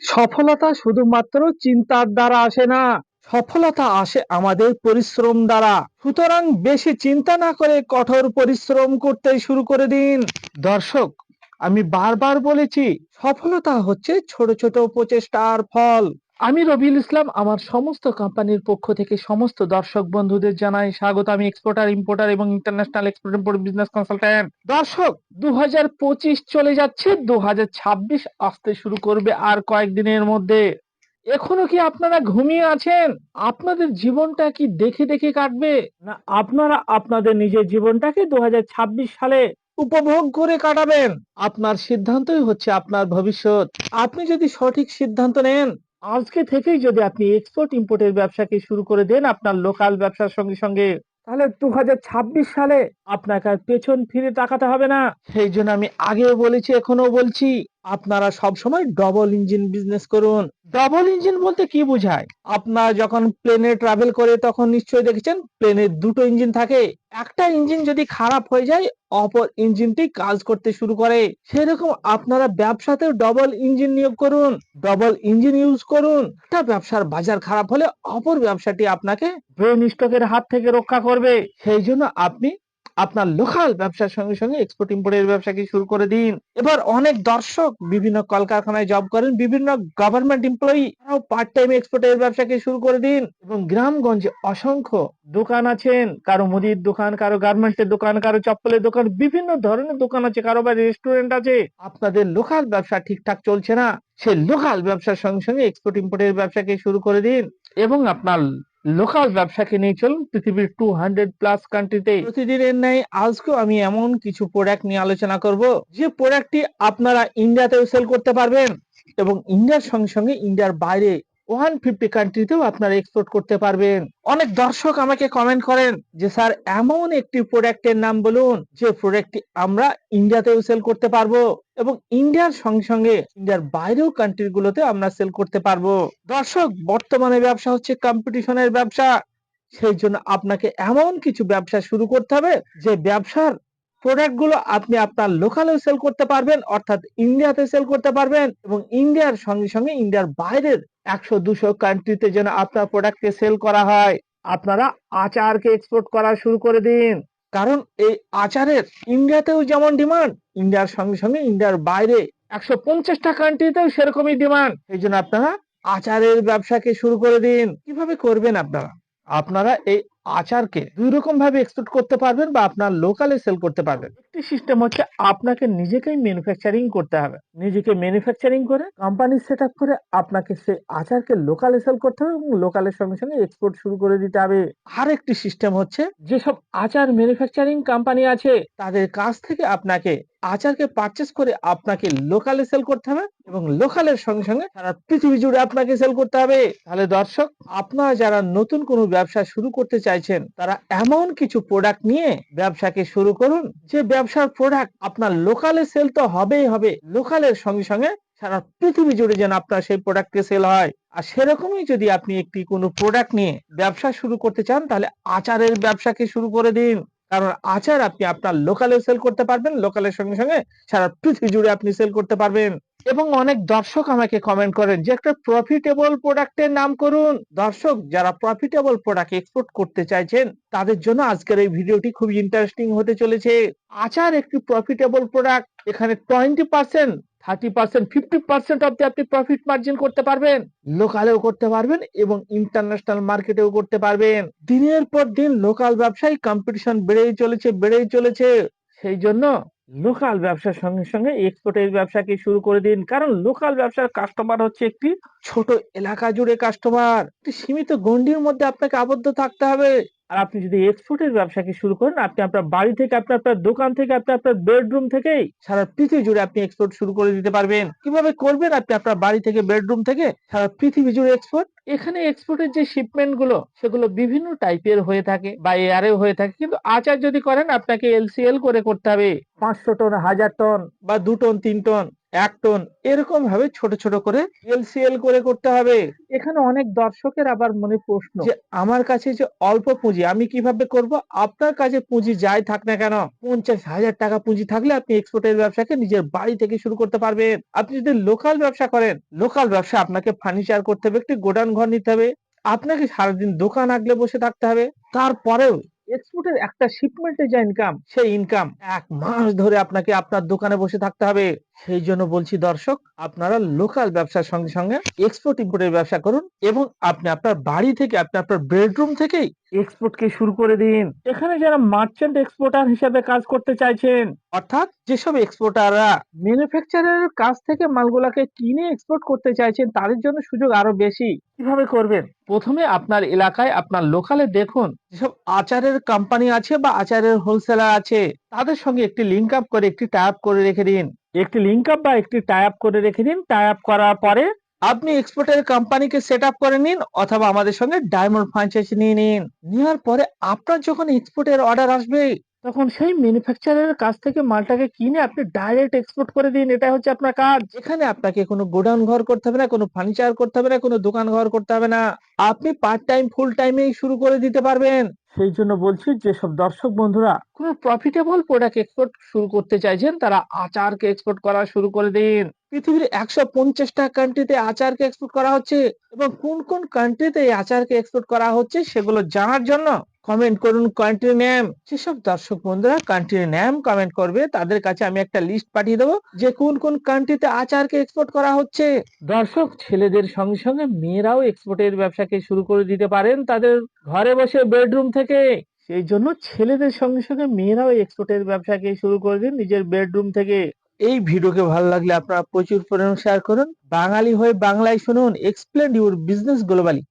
সফলতা শুধুমাত্র চিন্তার দ্বারা আসে না, সফলতা আসে আমাদের পরিশ্রম দ্বারা। সুতরাং বেশি চিন্তা না করে কঠোর পরিশ্রম করতে শুরু করে দিন। দর্শক, আমি বারবার বলেছি, সফলতা হচ্ছে ছোট ছোট প্রচেষ্টার ফল। আমি রবিউল ইসলাম, আমার সমস্ত কোম্পানির পক্ষ থেকে সমস্ত দর্শক বন্ধুদের জানাই স্বাগত। আমি এক্সপোর্টার, ইম্পোর্টার এবং international export import business consultant. দর্শক, 2025 চলে যাচ্ছে, 2026 আসতে শুরু করবে আর কয়েকদিনের মধ্যে। এখনো কি আপনারা ঘুমিয়ে আছেন? আপনাদের জীবনটা কি দেখে দেখে কাটবে, না আপনারা আপনাদের নিজের জীবনটাকে 2026 সালে উপভোগ করে কাটাবেন? আপনার সিদ্ধান্তই হচ্ছে আপনার ভবিষ্যৎ। আপনি যদি সঠিক সিদ্ধান্ত নেন, আজকে থেকেই যদি আপনি এক্সপোর্ট ইম্পোর্টের ব্যবসাকে শুরু করে দেন আপনার লোকাল ব্যবসার সঙ্গে সঙ্গে, তাহলে 2026 সালে আপনাকে আর পেছন ফিরে তাকাতে হবে না। সেই জন্য আমি আগেও বলেছি, এখনো বলছি, আপনারা সবসময় ডবল ইঞ্জিন বিজনেস করুন। ডবল ইঞ্জিন বলতে কি বোঝায়? আপনারা যখন প্লেনে ট্রাভেল করে তখন নিশ্চয়ই দেখেছেন প্লেনের দুটো ইঞ্জিন থাকে। একটা ইঞ্জিন যদি খারাপ হয়ে যায়, অপর ইঞ্জিনটি কাজ করতে শুরু করে। সেরকম আপনারা ব্যবসাতেও ডবল ইঞ্জিন নিয়োগ করুন, ডবল ইঞ্জিন ইউজ করুন। একটা ব্যবসার বাজার খারাপ হলে অপর ব্যবসাটি আপনাকে ব্রেন স্ট্রোকের হাত থেকে রক্ষা করবে। সেই জন্য আপনি আপনার লোকাল ব্যবসার সঙ্গে সঙ্গে এক্সপোর্ট ইম্পোর্টের ব্যবসাকে শুরু করে দিন। এবার অনেক দর্শক বিভিন্ন কলকারখানায় জব করেন, বিভিন্ন গভর্নমেন্ট এমপ্লয়ি, তারাও পার্ট টাইম এক্সপোর্টের ব্যবসাকে শুরু করে দিন। এবং গ্রামগঞ্জে অসংখ্য দোকান আছেন, কারো মুদির দোকান, কারো গার্মেন্টসের দোকান, কারো চপ্পলের দোকান, বিভিন্ন ধরনের দোকান আছে, কারো বা রেস্টুরেন্ট আছে। আপনাদের লোকাল ব্যবসা ঠিকঠাক চলছে না, সেই লোকাল ব্যবসার সঙ্গে সঙ্গে এক্সপোর্ট ইম্পোর্টের ব্যবসাকে শুরু করে দিন এবং আপনার লোকাল ব্যবসাকে নিয়ে চলুন পৃথিবীর 200+ কান্ট্রিতে। প্রতিদিনের ন্যায় আজকেও আমি এমন কিছু প্রোডাক্ট নিয়ে আলোচনা করব, যে প্রোডাক্টটি আপনারা ইন্ডিয়াতেও সেল করতে পারবেন এবং ইন্ডিয়ার সঙ্গে সঙ্গে ইন্ডিয়ার বাইরে 150 কান্ট্রিতেও আপনারা এক্সপোর্ট করতে পারবেন। অনেক দর্শক আমাকে কমেন্ট করেন যে স্যার, এমন একটি প্রোডাক্টের নাম বলুন যে প্রোডাক্টটি আমরা ইন্ডিয়াতেও সেল করতে পারবো এবং ইন্ডিয়ার সঙ্গে সঙ্গে ইন্ডিয়ার বাইরেও কান্ট্রি গুলোতে আমরা সেল করতে পারবো। দর্শক, বর্তমানে ব্যবসা হচ্ছে কম্পিটিশনের ব্যবসা। সেই জন্য আপনাকে এমন কিছু ব্যবসা শুরু করতে হবে যে ব্যবসার প্রোডাক্ট গুলো আপনি আপনার লোকালেও সেল করতে পারবেন, অর্থাৎ ইন্ডিয়াতে সেল করতে পারবেন এবং ইন্ডিয়ার সঙ্গে সঙ্গে ইন্ডিয়ার বাইরের 100-200 কান্ট্রিতে যেন আপনার প্রোডাক্টকে সেল করা হয়। আপনারা আচারকে এক্সপোর্ট করা শুরু করে দিন, কারণ এই আচারের ইন্ডিয়াতেও যেমন ডিমান্ড, ইন্ডিয়ার সঙ্গে সঙ্গে ইন্ডিয়ার বাইরে 150টা কান্ট্রিতেও সেরকমই ডিমান্ড। এই জন্য আপনারা আচারের ব্যবসাকে শুরু করে দিন। কিভাবে করবেন আপনারা? আপনারা এই আচারকে দুই রকম ভাবে এক্সপোর্ট করতে পারবেন বা আপনার লোকালে সেল করতে পারবেন। একটি সিস্টেম হচ্ছে আপনাকে নিজেকেই ম্যানুফ্যাকচারিং করতে হবে, নিজেকে ম্যানুফ্যাকচারিং করে কোম্পানি সেট আপ করে আপনাকে সেই আচারকে লোকালে সেল করতে হবে এবং লোকালের সঙ্গে সঙ্গে এক্সপোর্ট শুরু করে দিতে হবে। আর একটি সিস্টেম হচ্ছে, যেসব আচার ম্যানুফ্যাকচারিং কোম্পানি আছে তাদের কাছ থেকে আপনাকে আচারকে পারচেস করে আপনাকে লোকালে সেল করতে হবে এবং লোকালের সঙ্গে সঙ্গে সারা পৃথিবী জুড়ে আপনাকে সেল করতে হবে। তাহলে দর্শক, আপনারা যারা নতুন কোনো ব্যবসা শুরু করতে চাইছেন, তারা এমন কিছু প্রোডাক্ট নিয়ে ব্যবসাকে শুরু করুন যে ব্যবসার প্রোডাক্ট আপনার লোকালে সেল তো হবেই হবে, লোকালের সঙ্গে সঙ্গে সারা পৃথিবী জুড়ে যেন আপনার সেই প্রোডাক্টকে সেল হয়। আর সেরকমই যদি আপনি একটি কোনো প্রোডাক্ট নিয়ে ব্যবসা শুরু করতে চান, তাহলে আচারের ব্যবসাকে শুরু করে দিন, কারণ আচার আপনি আপনার লোকালে সেল করতে পারবেন, লোকালের সঙ্গে সঙ্গে সারা পৃথিবী জুড়ে আপনি সেল করতে পারবেন। এবং অনেক দর্শক আমাকে কমেন্ট করেন যে একটা প্রফিটেবল প্রোডাক্টের নাম করুন। দর্শক, যারা প্রফিটেবল প্রোডাক্ট এক্সপোর্ট করতে চাইছেন তাদের জন্য আজকের এই ভিডিওটি খুব ইন্টারেস্টিং হতে চলেছে। আচার একটি প্রফিটেবল প্রোডাক্ট, এখানে 20%, 30%, 50% অব্দি আপনি প্রফিট মার্জিন করতে পারবেন, লোকালেও করতে পারবেন এবং ইন্টারন্যাশনাল মার্কেটেও করতে পারবেন। দিনের পর দিন লোকাল ব্যবসায় কম্পিটিশন বেড়েই চলেছে। সেই জন্য লোকাল ব্যবসার সঙ্গে সঙ্গে এক্সপোর্টের ব্যবসাকে শুরু করে দিন, কারণ লোকাল ব্যবসার কাস্টমার হচ্ছে একটি ছোট এলাকা জুড়ে কাস্টমার, একটি সীমিত গণ্ডির মধ্যে আপনাকে আবদ্ধ থাকতে হবে। আর আপনি যদি এক্সপোর্টের ব্যবসাকে শুরু করেন, আপনি আপনার বাড়ি থেকে, আপনি আপনার দোকান থেকে, আপনি আপনার বেডরুম থেকেই সারা পৃথিবী জুড়ে আপনি এক্সপোর্ট শুরু করে দিতে পারবেন। কিভাবে করবেন? আপনি আপনার বাড়ি থেকে, বেডরুম থেকে সারা পৃথিবী জুড়ে এক্সপোর্ট। এখানে এক্সপোর্টের যে শিপমেন্ট গুলো সেগুলো বিভিন্ন টাইপের হয়ে থাকে বা এয়ারেও হয়ে থাকে, কিন্তু আচার যদি করেন আপনাকে এলসিএল করে করতে হবে, 500 টন, 1000 টন বা 2 টন, 3 টন। 1 টন, এরকম ভাবে ছোট ছোট করে এলসিএল করে করতে হবে। এখানে অনেক দর্শকের আবার মনে প্রশ্ন যে আমার কাছে যে অল্প পুঁজি আমি কিভাবে করব? আপনার কাছে পুঁজি যাই থাক না কেন, 50,000 টাকা পুঁজি থাকলে আপনি এক্সপোর্টের ব্যবসাকে নিজের বাড়ি থেকে শুরু করতে পারবেন। আপনি যদি লোকাল ব্যবসা করেন, লোকাল ব্যবসা আপনাকে ফার্নিচার করতে হবে, একটি গোডাউন ঘর নিতে হবে, আপনাকে সারাদিন দোকান আগলে বসে থাকতে হবে। তারপরেও এক্সপোর্টের একটা শিপমেন্টে যে ইনকাম, সেই ইনকাম 1 মাস ধরে আপনাকে আপনার দোকানে বসে থাকতে হবে। সেই জন্য বলছি দর্শক, আপনারা লোকাল ব্যবসার সঙ্গে সঙ্গে এক্সপোর্ট ইম্পোর্টের ব্যবসা করুন এবং আপনি আপনার বাড়ি থেকে, আপনি আপনার বেডরুম থেকেই এক্সপোর্টকে শুরু করে দিন। এখানে যারা মার্চেন্ট এক্সপোর্টার হিসেবে কাজ করতে চাইছেন, অর্থাৎ যেসব এক্সপোর্টাররা ম্যানুফ্যাকচারারের কাছ থেকে মালগুলাকে কিনে এক্সপোর্ট করতে চাইছেন, তাদের জন্য সুযোগ আরো বেশি। কিভাবে করবেন? প্রথমে আপনার এলাকায়, আপনার লোকালে দেখুন যেসব আচারের কোম্পানি আছে বা আচারের হোলসেলার আছে, তাদের সঙ্গে একটি লিংক আপ করে, একটি টাই আপ করে রেখে দিন। একটি লিংক আপ বা একটি টাই আপ করে রেখে দিন। টাই আপ করার পরে আপনি এক্সপোর্টের কোম্পানিকে সেট আপ করে নিন অথবা আমাদের সঙ্গে ডায়মন্ড ফ্র্যাঞ্চাইজি নিয়ে নিন। নেওয়ার পরে আপনার যখন এক্সপোর্টের অর্ডার আসবে, তখন সেই ম্যানুফ্যাকচারারের কাছ থেকে মালটাকে কিনে আপনি ডাইরেক্ট এক্সপোর্ট করে দিন। এটা হচ্ছে আপনার কাজ। এখানে আপনাকে কোনো গোডাউন ঘর করতে হবে না, কোনো ফার্নিচার করতে হবে না, কোনো দোকান ঘর করতে হবে না। আপনি পার্ট টাইম, ফুল টাইমেই শুরু করে দিতে পারবেন। সেই জন্য বলছি, যেসব দর্শক বন্ধুরা কোনো প্রফিটেবল প্রোডাক্ট এক্সপোর্ট শুরু করতে চাইছেন, তারা আচারকে এক্সপোর্ট করা শুরু করে দিন। পৃথিবীর 150টা কান্ট্রিতে আচারকে এক্সপোর্ট করা হচ্ছে এবং কোন কোন কান্ট্রিতে এই আচারকে এক্সপোর্ট করা হচ্ছে সেগুলো জানার জন্য কমেন্ট করুন কান্ট্রি নেম। যেসব দর্শক বন্ধুরা কান্ট্রি নেম কমেন্ট করবে, তাদের কাছে আমি একটা লিস্ট পাঠিয়ে দেবো যে কোন কোন কান্ট্রিতে আচারকে এক্সপোর্ট করা হচ্ছে। দর্শক, ছেলেদের সঙ্গে সঙ্গে মেয়েরাও এক্সপোর্টের ব্যবসাকে শুরু করে দিতে পারেন তাদের ঘরে বসে বেডরুম থেকে। সেই জন্য ছেলেদের সঙ্গে সঙ্গে মেয়েরাও এক্সপোর্টের ব্যবসাকে শুরু করে দিন নিজের বেডরুম থেকে। এই ভিডিওকে ভালো লাগলে আপনারা প্রচুর পরিমাণে শেয়ার করুন। বাঙালি হয়ে বাংলায় শুনুন, এক্সপ্লেন ইউর বিজনেস গ্লোবালি।